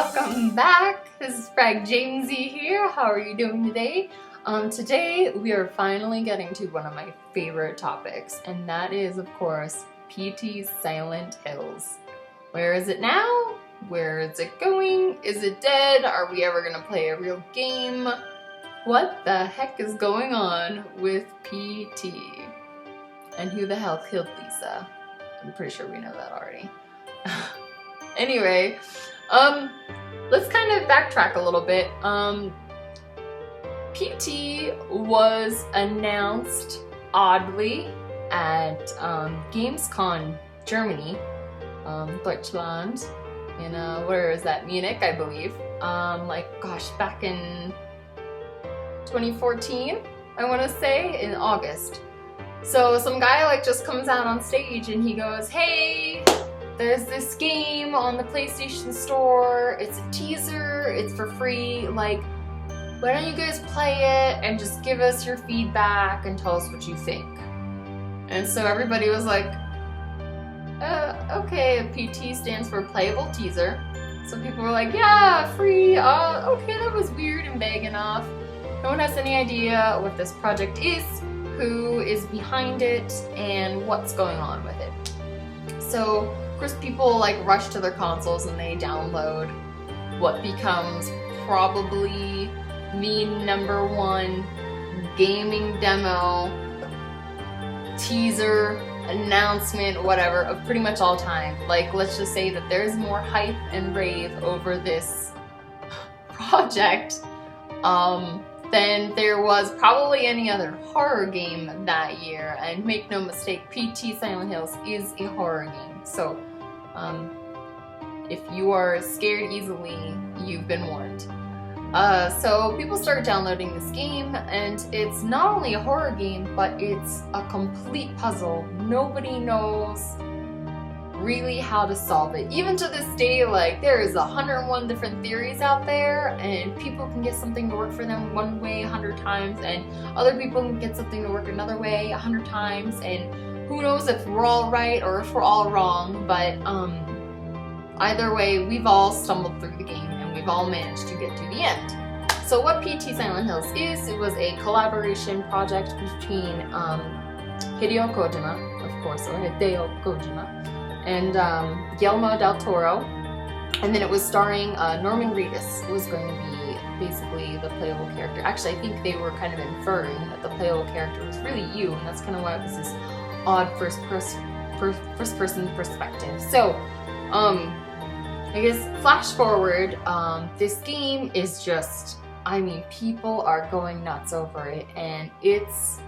welcome back. This is FragJamsey here. How are you doing today? Today we are finally getting to one of my favorite topics, and that is, of course, PT Silent Hills. Where is it now? Where is it going? Is it dead? Are we ever gonna play a real game? What the heck is going on with PT? And who the hell killed Lisa? I'm pretty sure we know that already. Anyway, let's kind of backtrack a little bit. PT was announced oddly at Gamescom Germany, Deutschland, in where is that? Munich, I believe. Back in 2014, I want to say, in August. So some guy just comes out on stage and he goes, "Hey, there's this game on the PlayStation Store. It's a teaser. It's for free. Why don't you guys play it and just give us your feedback and tell us what you think?" And so everybody was like, okay, PT stands for Playable Teaser. So people were like, yeah, free. Okay, that was weird and vague enough. No one has any idea what this project is, who is behind it, and what's going on with it. So, of course, people rush to their consoles and they download what becomes probably the #1 gaming demo, teaser, announcement, whatever, of pretty much all time. Let's just say that there's more hype and rave over this project than there was probably any other horror game that year. And make no mistake, PT Silent Hills is a horror game. So, if you are scared easily, you've been warned. So people started downloading this game, and it's not only a horror game, but it's a complete puzzle. Nobody knows really how to solve it. Even to this day, there is 101 different theories out there, and people can get something to work for them one way 100 times, and other people can get something to work another way 100 times, and who knows if we're all right or if we're all wrong, but either way, we've all stumbled through the game, and we've all managed to get to the end. So what PT Silent Hills is, it was a collaboration project between Hideo Kojima, of course, or Hideo Kojima, and Guillermo del Toro, and then it was starring Norman Reedus, who was going to be basically the playable character. Actually, I think they were kind of inferring that the playable character was really you, and that's kind of why it was this odd first-person perspective. So, I guess flash forward, this game is just, people are going nuts over it, and it's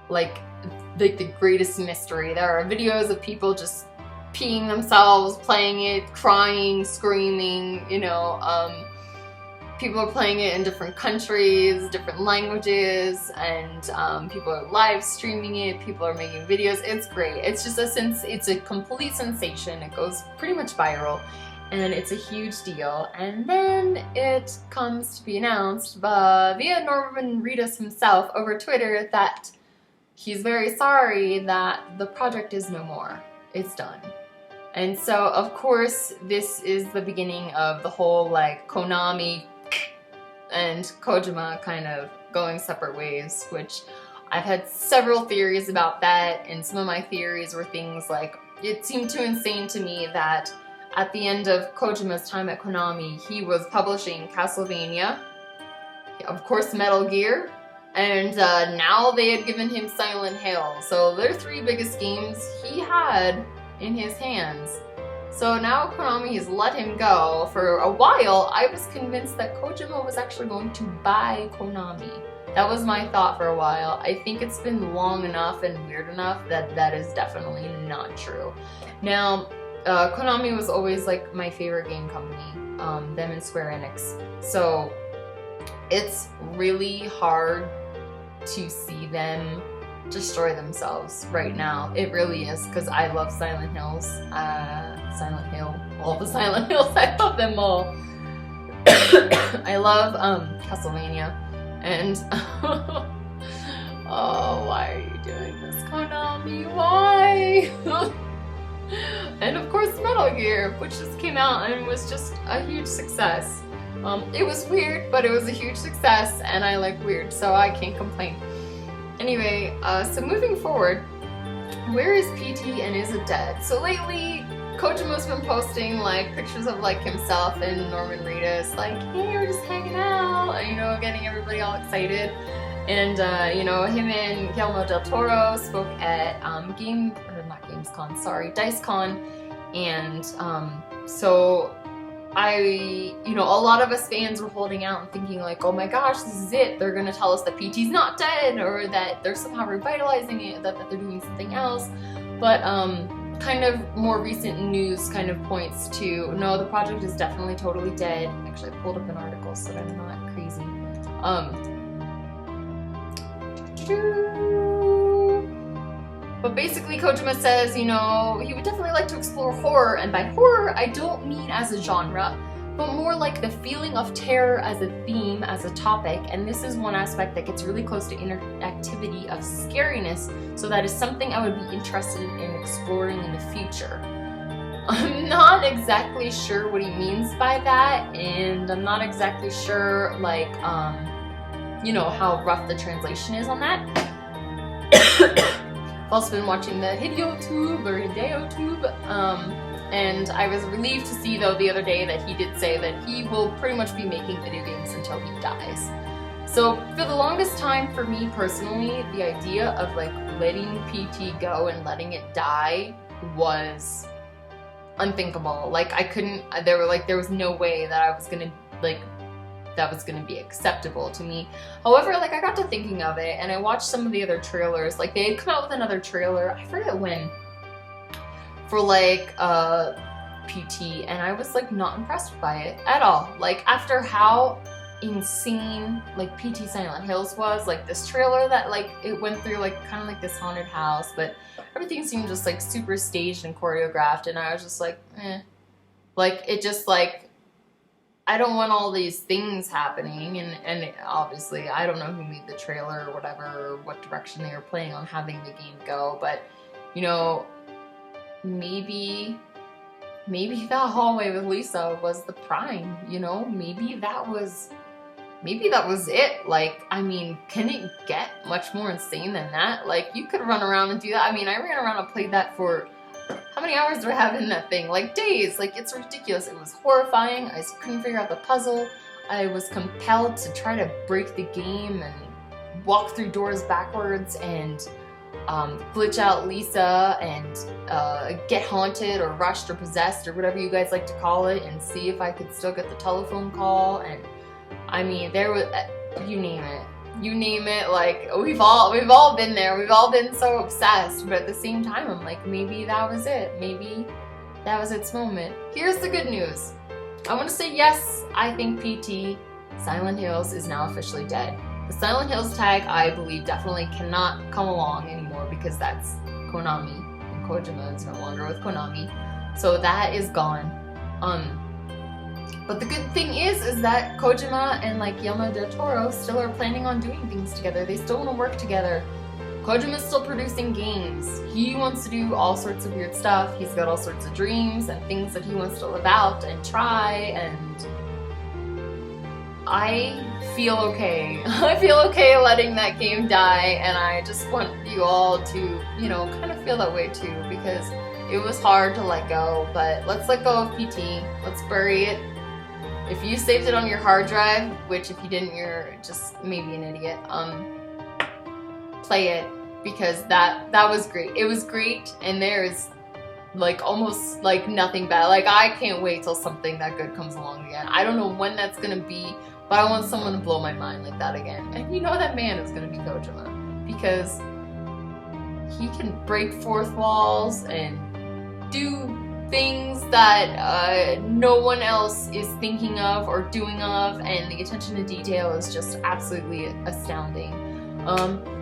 the greatest mystery. There are videos of people just peeing themselves, playing it, crying, screaming, people are playing it in different countries, different languages, and people are live streaming it, people are making videos. It's great. It's just it's a complete sensation. It goes pretty much viral, and it's a huge deal. And then it comes to be announced via Norman Reedus himself over Twitter that he's very sorry that the project is no more. It's done. And so, of course, this is the beginning of the whole Konami and Kojima kind of going separate ways, which I've had several theories about that, and some of my theories were things it seemed too insane to me that at the end of Kojima's time at Konami, he was publishing Castlevania, of course Metal Gear, and now they had given him Silent Hill. So their 3 biggest games he had in his hands. So now Konami has let him go. For a while, I was convinced that Kojima was actually going to buy Konami. That was my thought for a while. I think it's been long enough and weird enough that that is definitely not true. Now, Konami was always my favorite game company, them and Square Enix. So it's really hard to see them destroy themselves right now. It really is, because I love Silent Hills. Silent Hill. All the Silent Hills. I love them all. I love Castlevania. And oh, why are you doing this, Konami? Why? And of course Metal Gear, which just came out and was just a huge success. It was weird, but it was a huge success, and I like weird, so I can't complain. Anyway, so moving forward, where is PT and is it dead? So lately, Kojima's been posting like pictures of like himself and Norman Reedus, like, hey, we're just hanging out, and, you know, getting everybody all excited. And you know, him and Guillermo del Toro spoke at DICECon, and so you know, a lot of us fans were holding out and thinking like, oh my gosh, this is it. They're gonna tell us that PT's not dead, or that they're somehow revitalizing it, that they're doing something else. But kind of more recent news kind of points to, no, the project is definitely totally dead. Actually, I pulled up an article so that I'm not crazy. But basically Kojima says, you know, he would definitely like to explore horror, and by horror I don't mean as a genre, but more like the feeling of terror as a theme, as a topic, and this is one aspect that gets really close to interactivity of scariness, so that is something I would be interested in exploring in the future. I'm not exactly sure what he means by that, and I'm not exactly sure, like, you know, how rough the translation is on that. I've also been watching the HideoTube, and I was relieved to see, though, the other day that he did say that he will pretty much be making video games until he dies. So, for the longest time, for me personally, the idea of, like, letting PT go and letting it die was unthinkable. Like, I couldn't, there was no way that I was gonna, like, that was gonna be acceptable to me. However, like, I got to thinking of it, and I watched some of the other trailers. Like, they had come out with another trailer, I forget when, for like PT, and I was like not impressed by it at all. Like, after how insane like PT Silent Hills was, like this trailer that like it went through like kind of like this haunted house, but everything seemed just like super staged and choreographed, and I was just like, eh. Like, it just like, I don't want all these things happening, and obviously I don't know who made the trailer or whatever, or what direction they were planning on having the game go, but you know, maybe that hallway with Lisa was the prime, you know? Maybe that was it. Like, I mean, can it get much more insane than that? Like, you could run around and do that. I mean, I ran around and played that for, how many hours do I have in that thing? Like, days. Like, it's ridiculous. It was horrifying. I couldn't figure out the puzzle. I was compelled to try to break the game and walk through doors backwards and glitch out Lisa and get haunted or rushed or possessed or whatever you guys like to call it, and see if I could still get the telephone call. And I mean, there was, you name it, like, we've all been there, we've all been so obsessed, but at the same time I'm like, maybe that was it, maybe that was its moment. Here's the good news. I want to say yes, I think PT Silent Hills is now officially dead. The Silent Hills tag, I believe, definitely cannot come along anymore, because that's Konami, and Kojima is no longer with Konami, so that is gone. But the good thing is that Kojima and like Guillermo del Toro still are planning on doing things together. They still want to work together. Kojima's still producing games. He wants to do all sorts of weird stuff. He's got all sorts of dreams and things that he wants to live out and try, and I feel okay. I feel okay letting that game die, and I just want you all to, you know, kind of feel that way too, because it was hard to let go, but let's let go of PT. Let's bury it. If you saved it on your hard drive, which if you didn't, you're just maybe an idiot, play it, because that was great. It was great, and there's like almost like nothing bad. Like, I can't wait till something that good comes along again. I don't know when that's gonna be, but I want someone to blow my mind like that again. And you know that man is gonna be Kojima, because he can break fourth walls and do things that no one else is thinking of or doing of, and the attention to detail is just absolutely astounding.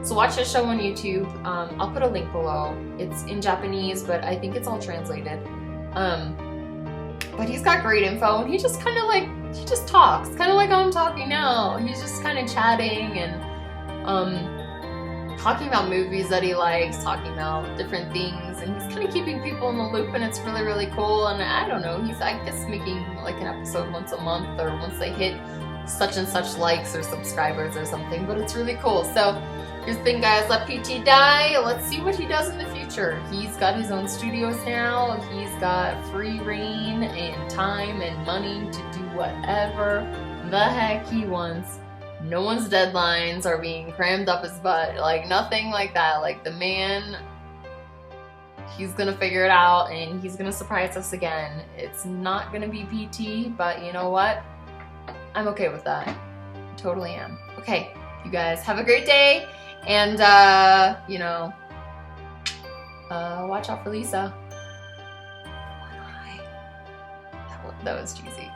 So watch this show on YouTube. I'll put a link below. It's in Japanese, but I think it's all translated. But he's got great info, and he just kind of like, he just talks, kind of like I'm talking now. He's just kind of chatting, and talking about movies that he likes, talking about different things, and he's kind of keeping people in the loop, and it's really, really cool. And I don't know, he's, I guess, making like an episode once a month, or once they hit such and such likes or subscribers or something, but it's really cool. So here's the thing, guys, let PT die. Let's see what he does in the future. He's got his own studios now. He's got free reign and time and money to do whatever the heck he wants. No one's deadlines are being crammed up his butt. Like, nothing like that. Like, the man, he's gonna figure it out, and he's gonna surprise us again. It's not gonna be PT, but you know what? I'm okay with that. I totally am. Okay, you guys have a great day, and you know, watch out for Lisa. That was cheesy.